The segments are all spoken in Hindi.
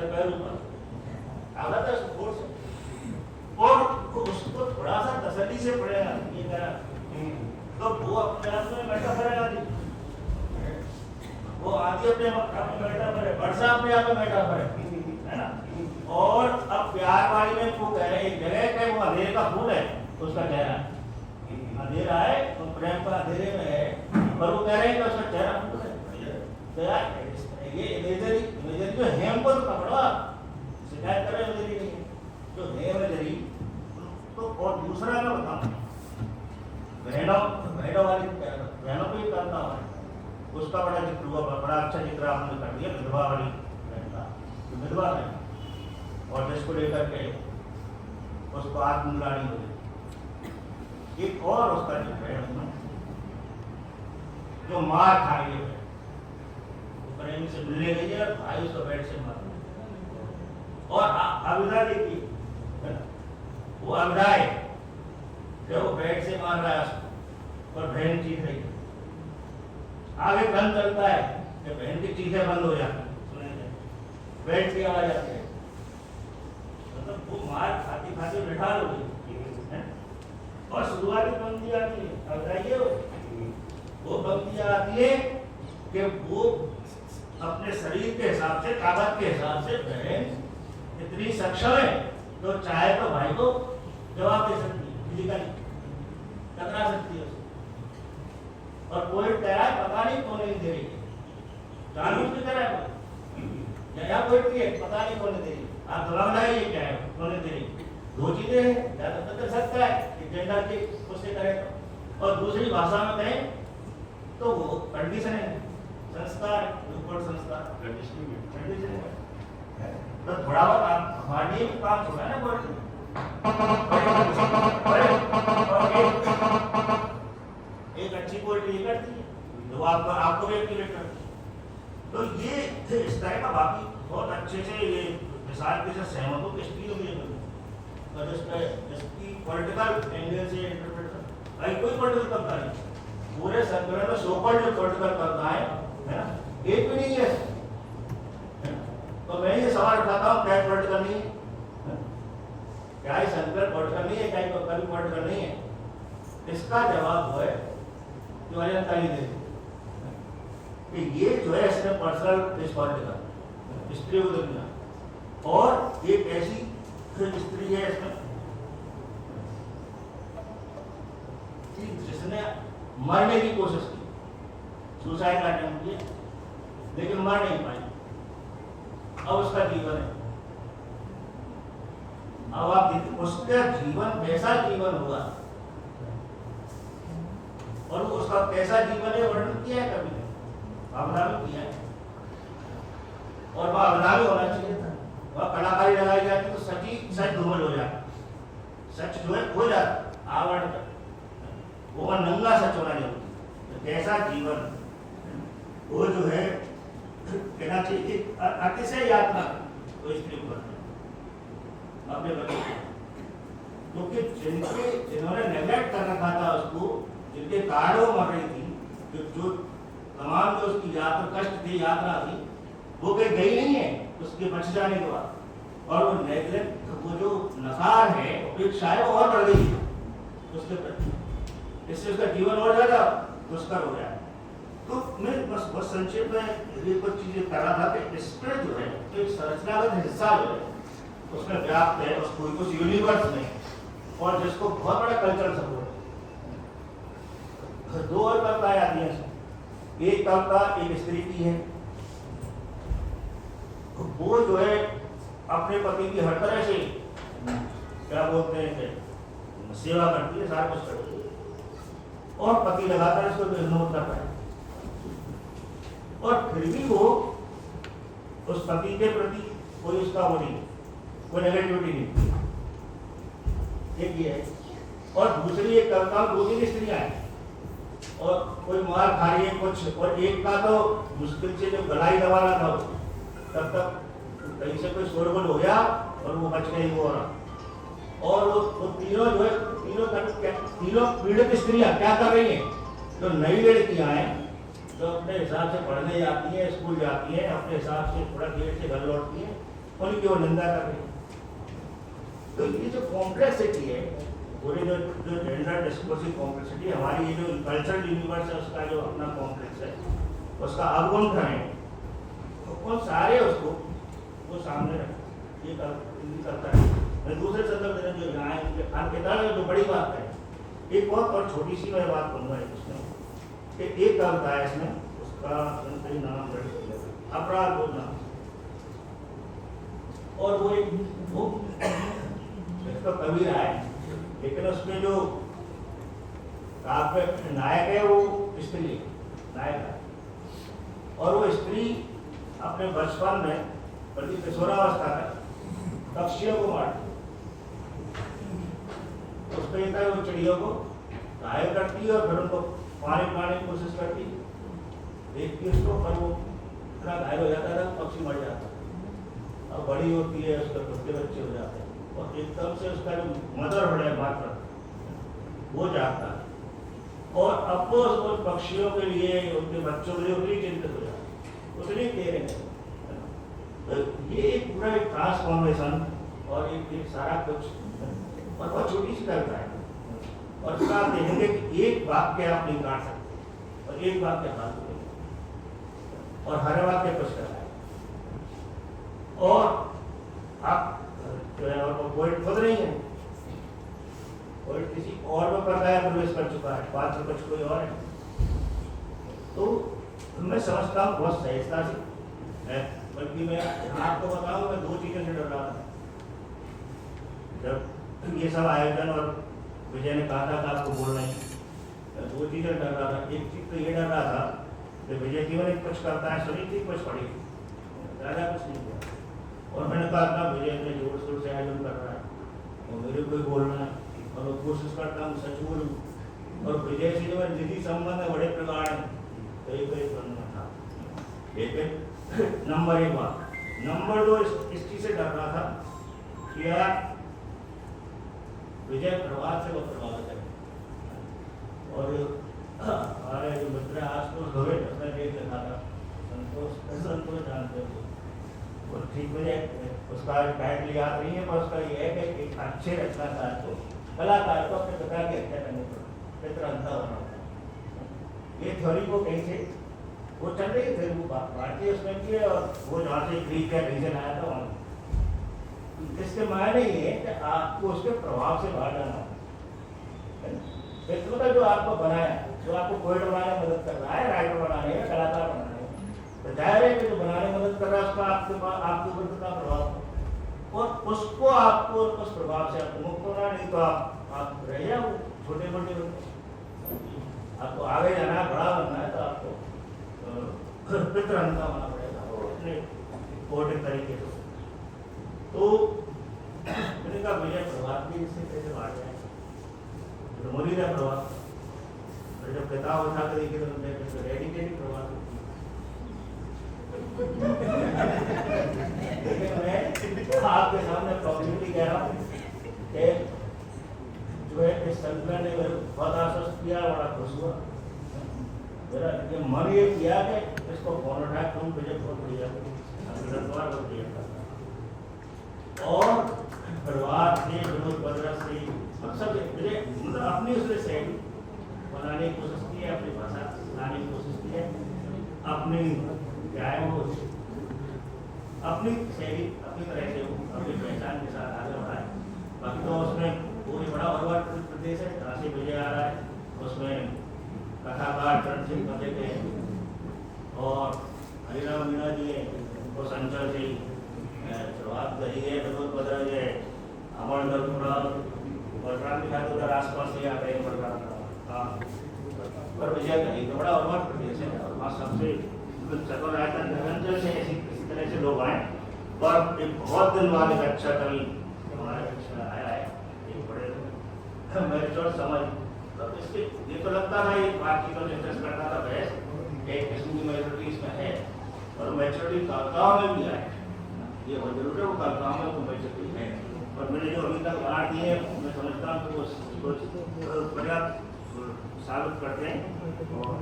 दे पैर ऊपर, आधा था जोर से, और उसको थोड़ा सा तसल्ली से पड़ेगा ये कह रहा, तो वो अपने आप में बैठा पड़ेगा, वो आदि अपने आप में बैठा पड़े, वर्षा अपने आप में बैठा पड़े, है ना। और अब प्यार वाली में वो कह रहे एक जगह के वो अंधेरे का फूल है, उसका चेहरा अंधेरा है, तो प्रेम का अंधेरे में है, पर वो कह रहे हैं कि उसका चेहरा फूल है। तो यार ये इमेजरी जो है हमको तो पकड़ो, शिकायत करें इमेजरी नहीं जो है इमेजरी। तो और दूसरा मैं बताऊं, बहनों वाली बहनों को ही करता है, उसका बड़ा जिक्र हुआ, बड़ा अच्छा जिक्र आपने कर दिया विधवा वाली बहन का, विधवा है और जिसको लेकर के उसको आत्मग्लानि हो गई। एक और उसका जिक्र है जो मार खाई है, प्रेमी से मिलने गई है, भाई उसको बेड से मार, और अविदा देखिए वो अविदा है जो वो बेड से मार रहा है उसको, और बहन चीख रही है। आगे क्रम चलता है कि बहन की चीखें बंद हो जाती, बेड की आवाज आती है, मतलब वो मार खाती खाती बैठा लो, और शुरुआती पंक्ति आती है, अब बताइए वो पंक्ति आती है कि वो अपने शरीर के हिसाब से, ताकत के हिसाब से बहन इतनी सक्षम है तो चाहे तो भाई को जवाब दे सकती है, फिजिकली टकरा सकती है उसको। और कोई कह रहा है पता नहीं कौन नहीं दे रही, जानबूझ के कह रहा है या कोई पता नहीं कौन दे रही, आप दबाव लगाइए क्या है कौन दे रही। दो चीजें हैं, या तो कर सकता है कि जेंडर के उससे करे, और दूसरी भाषा में कहें तो वो कंडीशन है, संस्कार, ऊपर संस्कार कंडीशन है। तो थोड़ा बहुत आप हमारे लिए काम छोड़ा ना बोल, एक अच्छी पोएट्री करती है तो आपको भी एक्टिवेट करती है। तो ये इस तरह का बाकी बहुत अच्छे से ये मिसाल के साथ सहमत हो कि स्टील में और इसकी पॉलिटिकल एंगल से इंटरप्रेट कर भाई कोई पॉलिटिकल करता नहीं, पूरे संकलन में सोकॉल्ड जो पॉलिटिकल करता है ना, एक भी नहीं है। तो मैं ये सवाल उठाता हूँ क्या पॉलिटिकल नहीं है, क्या ये संकलन पॉलिटिकल नहीं है, क्या कभी पॉलिटिकल नहीं है? इसका जवाब वो है जो अजंता ही दे कि ये जो है इसने पर्सनल इस पॉलिटिकल स्त्री को दुनिया, और एक ऐसी स्त्री है इसमें जिसने मरने की कोशिश की, सुसाइड का अटेम्प्ट किया लेकिन मर नहीं पाई, अब उसका जीवन है। अब आप देखिए उसका जीवन कैसा जीवन हुआ, और उसका कैसा जीवन है वर्णन किया है कभी भावनात्मक किया है, और वह अवधावी होना चाहिए था, वह कलाकारी लगाई जाती तो सच धूमल हो जाता, सच जो है खो जाता, आवरण का वो नंगा सच होना जरूरी। तो कैसा जीवन वो जो है कहना चाहिए अतिशय यातना तो स्त्री को अपने बच्चे, क्योंकि जिन्होंने नेग्लेक्ट कर रखा था उसको, जिनके कारण वो मर रही थी, जो तमाम जो उसकी यात्रा कष्ट थी, यात्रा थी, वो कहीं गई नहीं है उसके बच जाने के बाद, और वो नेग्लेक्ट, वो जो नकार है, अपेक्षा है, वो और बढ़ गई है उसके प्रति, इससे उसका जीवन और ज्यादा दुष्कर हो गया। तो मैं बस संक्षेप में ये कुछ चीजें कर रहा था कि इसमें जो है एक संरचनागत हिस्सा जो है उसमें व्याप्त है, उस कोई कुछ यूनिवर्स में, और जिसको बहुत बड़ा कल्चरल सपोर्ट है। दो और कविताएं आती हैं, एक कविता एक स्त्री की है, वो जो है अपने पति की हर तरह से क्या बोलते हैं सेवा करती है, सारा कुछ करती है, और पति लगातार इसको इग्नोर कर रहा है, और फिर भी वो उस पति के प्रति कोई उसका वो नहीं, कोई नेगेटिविटी नहीं, एक ये है। और दूसरी एक कविता दो तीन स्त्रियां हैं और कोई मार खा रही है कुछ, और एक का तो मुश्किल से जो गलाई दबाना था तब तक कहीं से कोई शोरगुल हो गया और वो बच गई वो, और वो तीनों जो है तीनों पीड़ित स्त्रियां क्या कर रही हैं, जो नई लड़कियां हैं जो अपने हिसाब से पढ़ने जाती हैं, स्कूल जाती हैं, अपने हिसाब से थोड़ा देर से घर लौटती हैं, उनकी वो निंदा कर रही है। तो ये जो कॉम्प्लेक्सिटी है, पूरी जो जेंडर डिस्कोर्सिव कॉम्प्लेक्सिटी, हमारी ये जो कल्चरल यूनिवर्स है उसका जो अपना कॉम्प्लेक्स है, उसका अवगुण करें तो वो सारे उसको वो सामने रखें। ये करता है। मैं दूसरे संदर्भ देने जो यहाँ है जो बड़ी बात है, एक बहुत और छोटी सी मैं बात कहूँगा इसमें कि एक कविता है इसमें, उसका नाम अपराध बोलना, और वो एक वो इसका कबीर है, लेकिन उसमें जो काव्य नायक है वो स्त्री है, नायक है, और वो स्त्री अपने बचपन में बल्कि किशोरावस्था तक पक्षियों को मारती, उसको ये था वो चिड़ियों को घायल करती है और फिर उनको पानी पिलाने की कोशिश करती, देखती उसको, पर वो इतना घायल हो जाता था पक्षी मर जाता है। और बड़ी होती है, उसके खुद के बच्चे हो जाते हैं, और एकदम से उसका जो मदर हो जाए मात्र वो जाता है, और अब वो उस पक्षियों के लिए, उनके बच्चों के लिए उतनी चिंतित हो जाता है, उतनी केयर है। तो ये पूरा एक ट्रांसफॉर्मेशन और एक सारा कुछ, और बहुत छोटी सी कविता है, और इसका आप देखेंगे कि एक वाक्य आप नहीं काट सकते और एक वाक्य फालतू है, और हर वाक्य कुछ कर रहा है, और आप जो है और पोइट खुद नहीं है, पोइट किसी और को कर रहा है, प्रवेश कर चुका है, पात्र कुछ कोई और है। तो मैं समझता हूँ बहुत सहजता से है, बल्कि मैं आपको बताऊँ, मैं दो चीज़ों से डर रहा था जब ये सब आयोजन, और विजय ने कहा था कि आपको बोलना ही, दो चीज़ें डर रहा था। एक चीज़ तो ये डर रहा था कि विजय केवल कुछ करता है, सुनी थी कुछ पढ़ी, ज़्यादा कुछ नहीं किया, और मैंने कहा था विजय ने जोर शोर से आयोजन कर रहा है और मेरे को बोलना है, और मैं कोशिश करता हूँ सच बोलूँ, और विजय से जो है निजी संबंध है बड़े प्रगाढ़ हैं, तो एक बनना था। लेकिन नंबर एक बात, नंबर दो इस चीज़ से डर रहा था कि यार विजय प्रभाव से वो प्रभावित है, और हमारे जो मित्र आशुतोष घोड़े उसने देख लिखा था, संतोष जानते हो, और ठीक मुझे उसका टाइटल याद नहीं है, पर उसका ये है कि एक अच्छे रचनाकार को, कलाकार को अपने पिता की हत्या करने पर पितृहंता होना होता है। ये थ्योरी को कहीं से वो चल रही थी, वो भारतीय उसमें की है, और वो जहाँ से ग्रीक का रीजन आया था वहाँ, इसके मायने ये है कि आपको उसके प्रभाव से बाहर जाना है। मतलब जो आपको बनाया, जो आपको पोएट बनाने में मदद कर रहा है, राइटर बनाने में, कलाकार बनाने में, तो जाहिर है कि जो बनाने में मदद कर रहा है उसका आपके ऊपर कितना प्रभाव है, और उसको आपको उस प्रभाव से आपको मुक्त होना, नहीं तो आप रह जाओ छोटे मोटे, आपको आगे जाना है, बड़ा बनना है, तो आपको पितृहंता होना पड़ेगा अपने पोएटिक तरीके से। तो मैंने कहा विजय प्रभाव भी इससे कैसे बाहर जाए, तो मोदी का प्रभाव, तो जब किताब उठा कर देखिए तो रेडिकेटिव प्रभाव। लेकिन मैं आपके सामने पब्लिकली कह रहा हूँ कि जो है इस संकलन ने मेरे बहुत आश्वस्त किया, बड़ा खुश हुआ, मेरा मन ये किया कि इसको फोन उठाया, तुम विजय बहुत बढ़िया और परिवार से, विनोद बद्रा से, सब मतलब अपनी उसने शैली बनाने की कोशिश की है, अपनी भाषा लाने की कोशिश की है, अपनी क्या है वो अपनी शैली अपनी तरह से अपनी पहचान के साथ आगे बढ़ा है। बाकी तो उसमें पूरी बड़ा और प्रदेश है, जहाँ से विजय आ रहा है, उसमें कथाकार चरण सिंह पते के और हरिराम मीणा जी हैं, उनको संचल से शुरुआत करी है, विनोद बद्रा जी है, अमर दर्पणा बलराम दिखा तो उधर आसपास से आ गए, बलराम हाँ, पर विजय कहीं तो बड़ा और प्रदेश है, और वहाँ सबसे चतुर आया था निरंजन से इसी तरह से लोग आए, पर एक बहुत दिन बाद एक अच्छा कवि हमारे बीच में आया है, एक बड़े मैच्योर समझ, तो इसके ये तो लगता था एक बातचीत को डिस्कस करता था बहस, एक किस्म की मेजोरिटी इसमें है, और मेच्योरिटी कविताओं में भी आए, ये बहुत जरूर है, वो कविताओं में तो मेच्योरिटी है, और मैंने जो अभी तक बात दी है मैं समझता हूँ कि वो पर्याप्त साबित करते हैं, और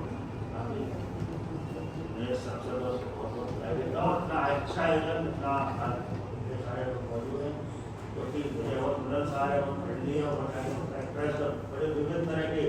मेरे सबसे बहुत बहुत बधाई देता हूँ, इतना अच्छा आयोजन, इतना लिया और ट्रेस बड़े विभिन्न तरह के